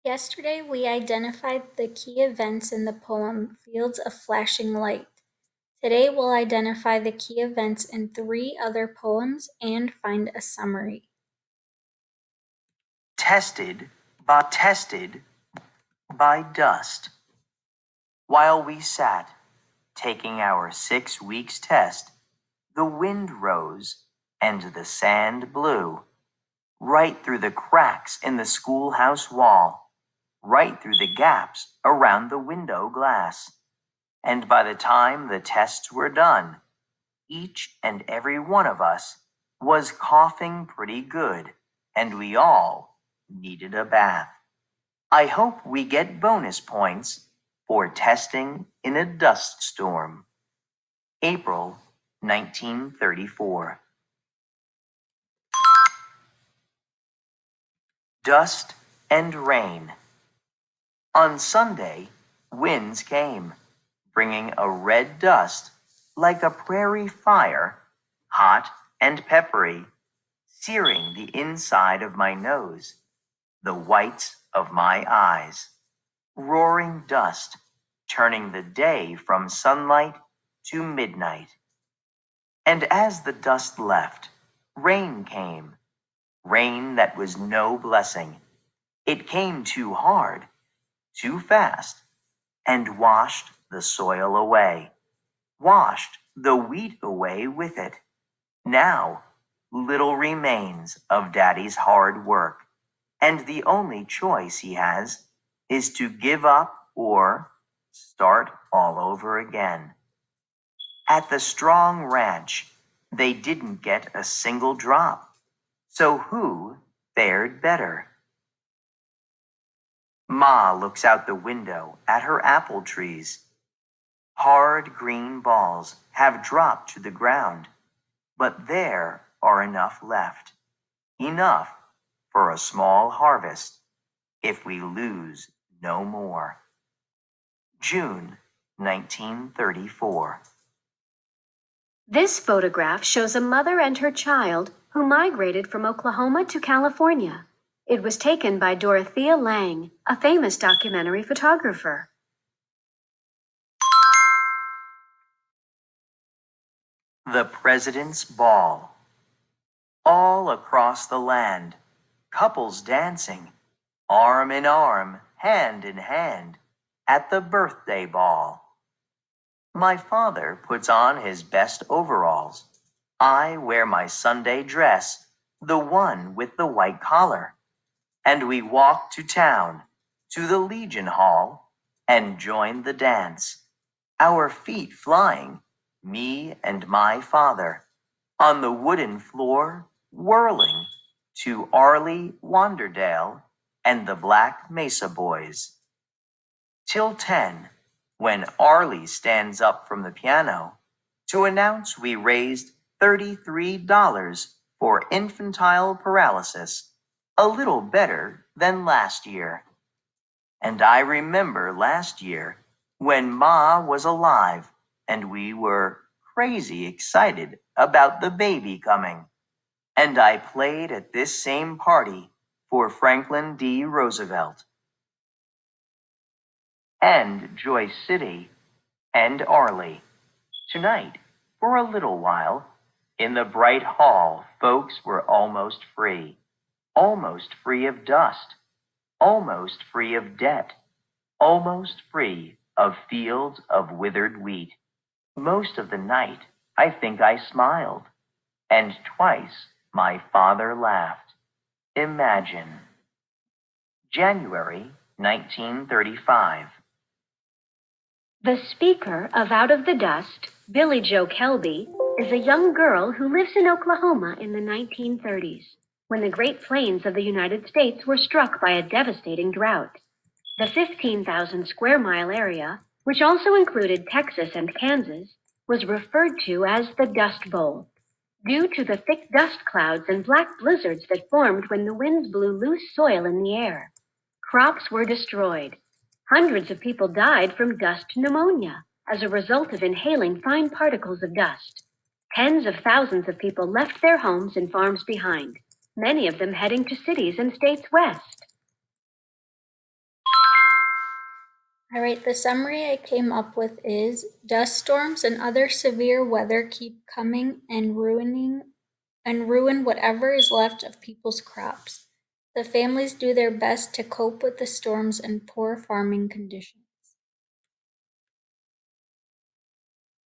Yesterday, we identified the key events in the poem Fields of Flashing Light. Today, we'll identify the key events in three other poems and find a summary. Tested by dust. While we sat, taking our 6 weeks test, the wind rose and the sand blew, right through the cracks in the schoolhouse wall, right through the gaps around the window glass. And by the time the tests were done, each and every one of us was coughing pretty good, and we all needed a bath. I hope we get bonus points for testing in a dust storm. April 1934. Dust and rain. On Sunday, winds came, bringing a red dust like a prairie fire, hot and peppery, searing the inside of my nose, the whites of my eyes. Roaring dust, turning the day from sunlight to midnight. And as the dust left, rain came, rain that was no blessing. It came too hard, too fast, and washed the soil away, washed the wheat away with it. Now, little remains of Daddy's hard work, and the only choice he has is to give up or start all over again. At the Strong Ranch, they didn't get a single drop. So who fared better? Ma looks out the window at her apple trees. Hard green balls have dropped to the ground, but there are enough left. Enough for a small harvest if we lose no more. June 1934. This photograph shows a mother and her child who migrated from Oklahoma to California. It was taken by Dorothea Lange, a famous documentary photographer. The President's Ball. All across the land, couples dancing, arm in arm, hand in hand, at the birthday ball. My father puts on his best overalls. I wear my Sunday dress, the one with the white collar. And we walk to town, to the Legion Hall, and join the dance. Our feet flying, me and my father, on the wooden floor, whirling, to Arlie Wanderdale and the Black Mesa Boys. Till 10, when Arlie stands up from the piano to announce we raised $33 for infantile paralysis, a little better than last year. And I remember last year when Ma was alive and we were crazy excited about the baby coming. And I played at this same party for Franklin D. Roosevelt and Joyce City and Arlie. Tonight, for a little while, in the bright hall, folks were almost free of dust, almost free of debt, almost free of fields of withered wheat. Most of the night, I think I smiled, and twice my father laughed. Imagine. January 1935. The speaker of Out of the Dust, Billie Joe Kelby, is a young girl who lives in Oklahoma in the 1930s, when the Great Plains of the United States were struck by a devastating drought. The 15,000 square mile area, which also included Texas and Kansas, was referred to as the Dust Bowl, due to the thick dust clouds and black blizzards that formed when the winds blew loose soil in the air. Crops were destroyed. Hundreds of people died from dust pneumonia as a result of inhaling fine particles of dust. Tens of thousands of people left their homes and farms behind, many of them heading to cities and states west. All right, the summary I came up with is dust storms and other severe weather keep coming and ruin whatever is left of people's crops. The families do their best to cope with the storms and poor farming conditions.